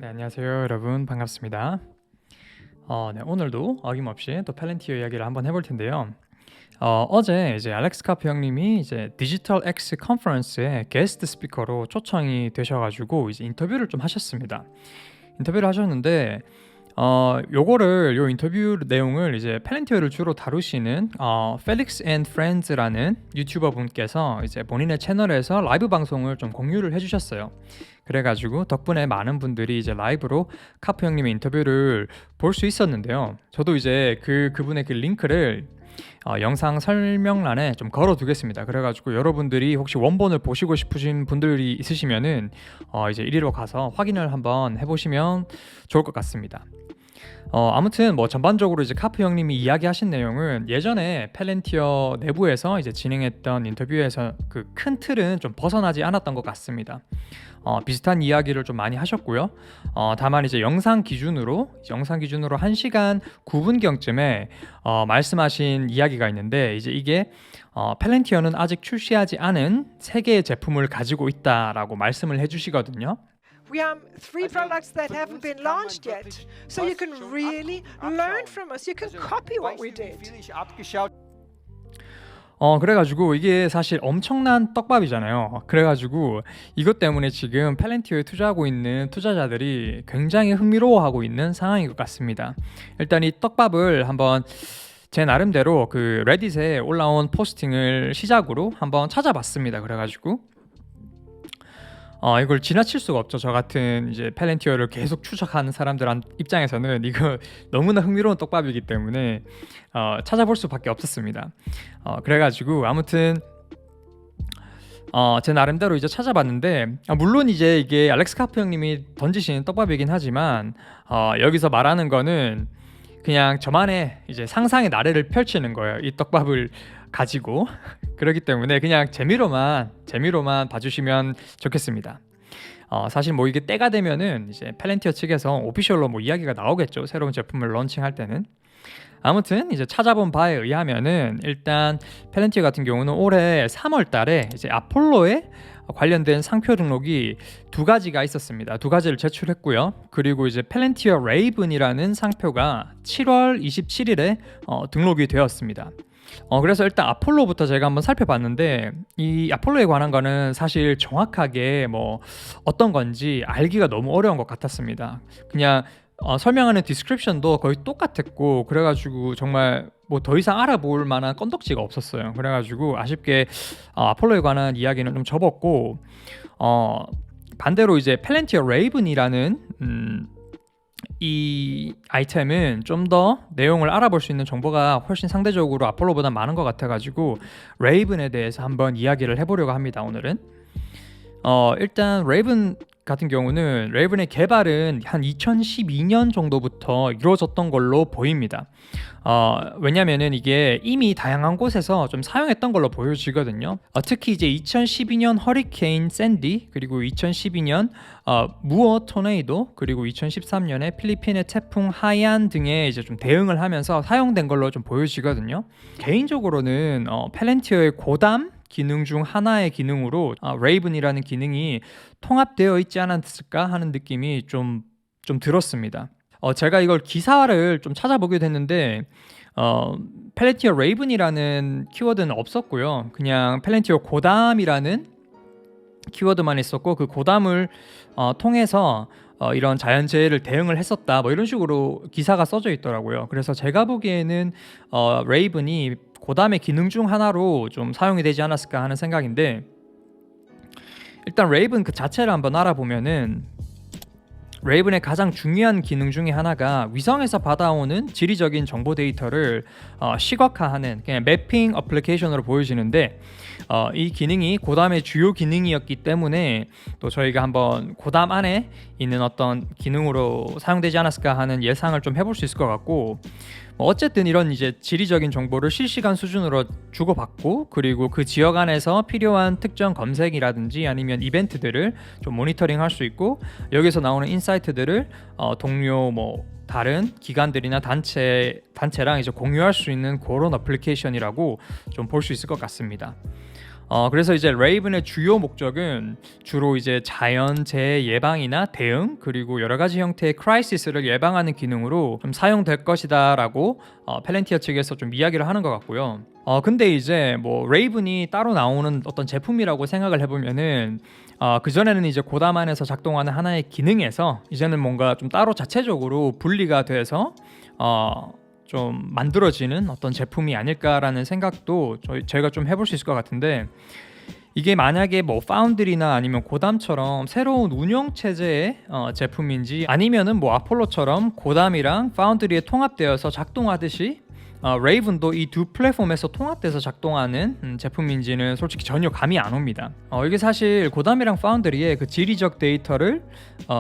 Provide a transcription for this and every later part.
네, 안녕하세요, 여러분. 반갑습니다. 네, 오늘도 어김없이 또 팔렌티어 이야기를 한번 해볼 텐데요. 어제 이제 알렉스 카프 형님이 이제 디지털 X 컨퍼런스에 게스트 스피커로 초청이 되셔가지고 이제 인터뷰를 좀 하셨습니다. 인터뷰를 하셨는데 요거를 요 인터뷰 내용을 이제 팔렌티어를 주로 다루시는 펠릭스 앤 프렌즈라는 유튜버 분께서 이제 본인의 채널에서 라이브 방송을 좀 공유를 해주셨어요. 그래가지고 덕분에 많은 분들이 이제 라이브로 카프 형님의 인터뷰를 볼 수 있었는데요. 저도 이제 그분의 그 링크를 영상 설명란에 좀 걸어두겠습니다. 그래가지고 여러분들이 혹시 원본을 보시고 싶으신 분들이 있으시면은 이제 이리로 가서 확인을 한번 해보시면 좋을 것 같습니다. 아무튼 뭐 전반적으로 이제 카프 형님이 이야기하신 내용은 예전에 팔렌티어 내부에서 이제 진행했던 인터뷰에서 그 큰 틀은 좀 벗어나지 않았던 것 같습니다. 비슷한 이야기를 좀 많이 하셨고요. 다만 이제 영상 기준으로 1시간 9분경쯤에 말씀하신 이야기가 있는데 이제 이게 팔렌티어는 아직 출시하지 않은 3개의 제품을 가지고 있다라고 말씀을 해주시거든요. We have three products that haven't been launched yet. So you can really learn from us. You can copy what we did. 그래가지고 이게 사실 엄청난 떡밥이잖아요. 그래가지고 이것 때문에 지금 팔렌티어에 투자하고 있는 투자자들이 굉장히 흥미로워하고 있는 상황인 것 같습니다. 일단 이 떡밥을 한번 제 나름대로 그 레딧에 올라온 포스팅을 시작으로 한번 찾아봤습니다. 그래가지고 이걸 지나칠 수가 없죠. 저 같은 이제 팔렌티어를 계속 추적하는 사람들 입장에서는 이거 너무나 흥미로운 떡밥이기 때문에 찾아볼 수밖에 없었습니다. 그래가지고 아무튼 제 나름대로 이제 찾아봤는데 물론 이제 이게 알렉스 카프 형님이 던지신 떡밥이긴 하지만 여기서 말하는 거는 그냥 저만의 이제 상상의 나래를 펼치는 거예요. 이 떡밥을 가지고 그렇기 때문에 그냥 재미로만 봐주시면 좋겠습니다. 사실 뭐 이게 때가 되면은 이제 팔렌티어 측에서 오피셜로 뭐 이야기가 나오겠죠. 새로운 제품을 런칭할 때는. 아무튼 이제 찾아본 바에 의하면은 일단 팔렌티어 같은 경우는 올해 3월 달에 이제 아폴로에 관련된 상표 등록이 2가지가 있었습니다. 2가지를 제출했고요. 그리고 이제 팔렌티어 레이븐이라는 상표가 7월 27일에 등록이 되었습니다. 그래서 일단 아폴로부터 제가 한번 살펴봤는데 이 아폴로에 관한 거는 사실 정확하게 뭐 어떤 건지 알기가 너무 어려운 것 같았습니다. 그냥 설명하는 디스크립션도 거의 똑같았고 그래가지고 정말 뭐 더 이상 알아볼 만한 건덕지가 없었어요. 그래가지고 아쉽게 아폴로에 관한 이야기는 좀 접었고 반대로 이제 팔렌티어 레이븐이라는 이 아이템은 좀 더 내용을 알아볼 수 있는 정보가 훨씬 상대적으로 아폴로보다 많은 것 같아가지고 레이븐에 대해서 한번 이야기를 해보려고 합니다. 오늘은 일단 레이븐 같은 경우는 레이븐의 개발은 한 2012년 정도부터 이루어졌던 걸로 보입니다. 왜냐면은 이게 이미 다양한 곳에서 좀 사용했던 걸로 보여지거든요. 특히 이제 2012년 허리케인 샌디 그리고 2012년 무어 토네이도 그리고 2013년에 필리핀의 태풍 하이안 등에 이제 좀 대응을 하면서 사용된 걸로 좀 보여지거든요. 개인적으로는 팔렌티어의 고담 기능 중 하나의 기능으로 레이븐이라는 기능이 통합되어 있지 않았을까 하는 느낌이 좀 들었습니다. 제가 이걸 기사를 좀 찾아보게 됐는데 팔렌티어 레이븐이라는 키워드는 없었고요. 그냥 팔렌티어 고담이라는 키워드만 있었고 그 고담을 통해서 이런 자연재해를 대응을 했었다 뭐 이런 식으로 기사가 써져 있더라고요. 그래서 제가 보기에는 레이븐이 고담의 기능 중 하나로 좀 사용이 되지 않았을까 하는 생각인데 일단 레이븐 그 자체를 한번 알아보면은 레이븐의 가장 중요한 기능 중에 하나가 위성에서 받아오는 지리적인 정보 데이터를 시각화하는 그냥 매핑 어플리케이션으로 보여지는데 이 기능이 고담의 주요 기능이었기 때문에 또 저희가 한번 고담 안에 있는 어떤 기능으로 사용되지 않았을까 하는 예상을 좀 해볼 수 있을 것 같고 어쨌든 이런 이제 지리적인 정보를 실시간 수준으로 주고받고 그리고 그 지역 안에서 필요한 특정 검색이라든지 아니면 이벤트들을 좀 모니터링할 수 있고 여기서 나오는 인사이트들을 동료 뭐 다른 기관들이나 단체랑 이제 공유할 수 있는 그런 어플리케이션이라고 좀 볼 수 있을 것 같습니다. 그래서 이제 레이븐의 주요 목적은 주로 이제 자연재해 예방이나 대응, 그리고 여러 가지 형태의 크라이시스를 예방하는 기능으로 좀 사용될 것이다라고 펠렌티어 측에서 좀 이야기를 하는 것 같고요. 근데 이제 뭐 레이븐이 따로 나오는 어떤 제품이라고 생각을 해보면은 그전에는 이제 고담 안에서 작동하는 하나의 기능에서 이제는 뭔가 좀 따로 자체적으로 분리가 돼서 좀 만들어지는 어떤 제품이 아닐까라는 생각도 저희가 좀 해볼 수 있을 것 같은데, 이게 만약에 뭐 파운드리나 아니면 고담처럼 새로운 운영 체제의 제품인지, 아니면은 뭐 아폴로처럼 고담이랑 파운드리에 통합되어서 작동하듯이 레이븐도 이 두 플랫폼에서 통합돼서 작동하는 제품인지는 솔직히 전혀 감이 안 옵니다. 이게 사실 고담이랑 파운드리의 그 지리적 데이터를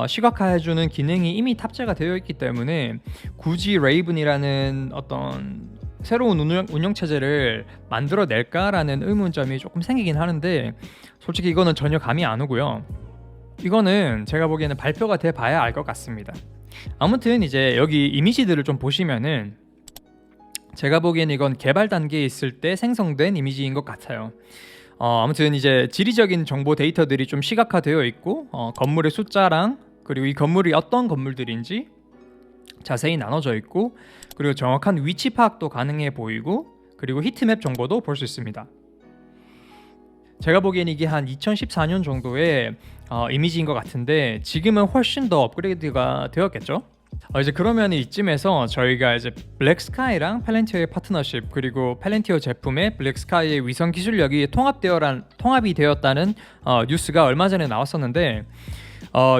시각화해주는 기능이 이미 탑재가 되어 있기 때문에 굳이 레이븐이라는 어떤 새로운 운영 체제를 만들어낼까라는 의문점이 조금 생기긴 하는데, 솔직히 이거는 전혀 감이 안 오고요. 이거는 제가 보기에는 발표가 돼 봐야 알 것 같습니다. 아무튼 이제 여기 이미지들을 좀 보시면은 제가 보기엔 이건 개발 단계에 있을 때 생성된 이미지인 것 같아요. 아무튼 이제 지리적인 정보 데이터들이 좀 시각화되어 있고, 건물의 숫자랑 그리고 이 건물이 어떤 건물들인지 자세히 나눠져 있고, 그리고 정확한 위치 파악도 가능해 보이고, 그리고 히트맵 정보도 볼 수 있습니다. 제가 보기엔 이게 한 2014년 정도의 이미지인 것 같은데, 지금은 훨씬 더 업그레이드가 되었겠죠? 이제 그러면 이쯤에서 저희가 이제 블랙스카이랑 펠렌티어의 파트너십, 그리고 펠렌티어 제품의 블랙스카이의 위성 기술력이 통합이 되었다는 뉴스가 얼마 전에 나왔었는데,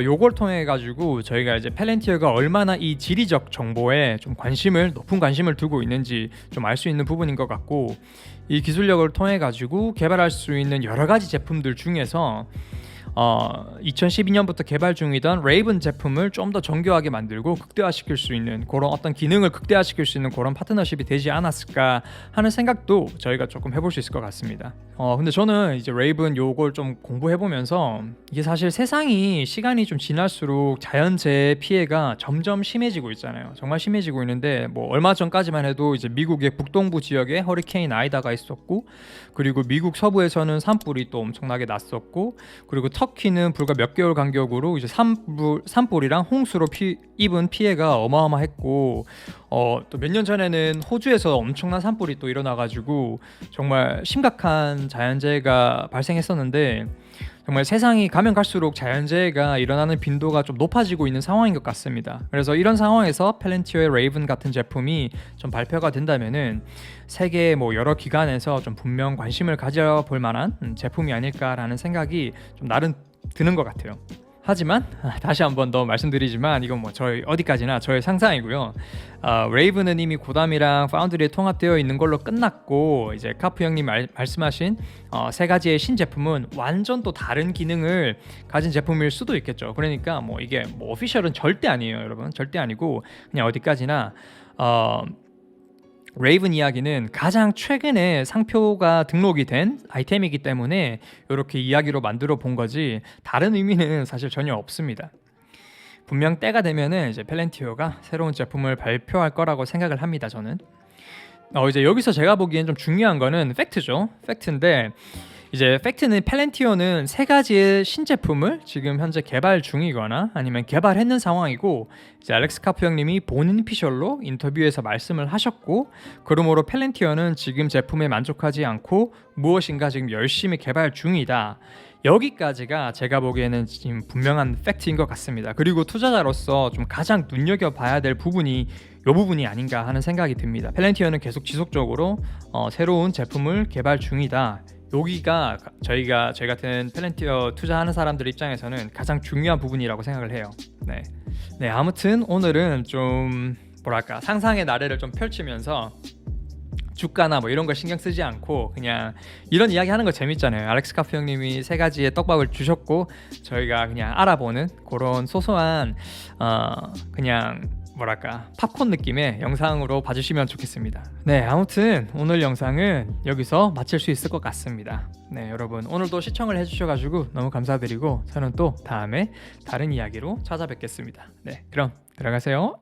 요걸 통해 가지고 저희가 이제 펠렌티어가 얼마나 이 지리적 정보에 좀 높은 관심을 두고 있는지 좀 알 수 있는 부분인 것 같고, 이 기술력을 통해 가지고 개발할 수 있는 여러 가지 제품들 중에서 2012년부터 개발 중이던 레이븐 제품을 좀 더 정교하게 만들고 극대화시킬 수 있는 그런 어떤 기능을 극대화시킬 수 있는 그런 파트너십이 되지 않았을까 하는 생각도 저희가 조금 해볼 수 있을 것 같습니다. 근데 저는 이제 레이븐 요걸 좀 공부해보면서 이게 사실 세상이 시간이 좀 지날수록 자연재해 피해가 점점 심해지고 있잖아요. 정말 심해지고 있는데, 뭐 얼마 전까지만 해도 이제 미국의 북동부 지역에 허리케인 아이다가 있었고, 그리고 미국 서부에서는 산불이 또 엄청나게 났었고, 그리고 터키는 불과 몇 개월 간격으로 이제 산불이랑 홍수로 입은 피해가 어마어마했고, 또 몇 년 전에는 호주에서 엄청난 산불이 또 일어나가지고 정말 심각한 자연재해가 발생했었는데, 정말 세상이 가면 갈수록 자연재해가 일어나는 빈도가 좀 높아지고 있는 상황인 것 같습니다. 그래서 이런 상황에서 펠렌티어의 레이븐 같은 제품이 좀 발표가 된다면은 세계 뭐 여러 기관에서 좀 분명 관심을 가져볼 만한 제품이 아닐까라는 생각이 좀 나름 드는 것 같아요. 하지만 다시 한 번 더 말씀드리지만 이건 뭐 저희 어디까지나 저의 상상이고요. 레이븐은 이미 고담이랑 파운드리에 통합되어 있는 걸로 끝났고, 이제 카프 형님 말씀하신 세 가지의 신제품은 완전 또 다른 기능을 가진 제품일 수도 있겠죠. 그러니까 뭐 이게 뭐 오피셜은 절대 아니에요, 여러분. 절대 아니고 그냥 어디까지나 레이븐 이야기는 가장 최근에 상표가 등록이 된 아이템이기 때문에 이렇게 이야기로 만들어 본 거지, 다른 의미는 사실 전혀 없습니다. 분명 때가 되면은 이제 펠렌티어가 새로운 제품을 발표할 거라고 생각을 합니다, 저는. 이제 여기서 제가 보기엔 좀 중요한 거는 팩트죠. 팩트인데, 이제 팩트는 펠렌티어는 세 가지의 신제품을 지금 현재 개발 중이거나 아니면 개발했는 상황이고, 이제 알렉스 카프 형님이 본인 피셜로 인터뷰에서 말씀을 하셨고, 그러므로 펠렌티어는 지금 제품에 만족하지 않고 무엇인가 지금 열심히 개발 중이다. 여기까지가 제가 보기에는 지금 분명한 팩트인 것 같습니다. 그리고 투자자로서 좀 가장 눈여겨봐야 될 부분이 이 부분이 아닌가 하는 생각이 듭니다. 펠렌티어는 계속 지속적으로 새로운 제품을 개발 중이다. 여기가 저희 같은 펠렌티어 투자하는 사람들 입장에서는 가장 중요한 부분이라고 생각을 해요. 네, 아무튼 오늘은 좀 뭐랄까 상상의 나래를 좀 펼치면서 주가나 뭐 이런 거 신경 쓰지 않고 그냥 이런 이야기 하는 거 재밌잖아요. 알렉스 카프 형님이 세 가지의 떡밥을 주셨고 저희가 그냥 알아보는 그런 소소한 그냥 뭐랄까 팝콘 느낌의 영상으로 봐주시면 좋겠습니다. 네, 아무튼 오늘 영상은 여기서 마칠 수 있을 것 같습니다. 네, 여러분 오늘도 시청을 해주셔가지고 너무 감사드리고 저는 또 다음에 다른 이야기로 찾아뵙겠습니다. 네, 그럼 들어가세요.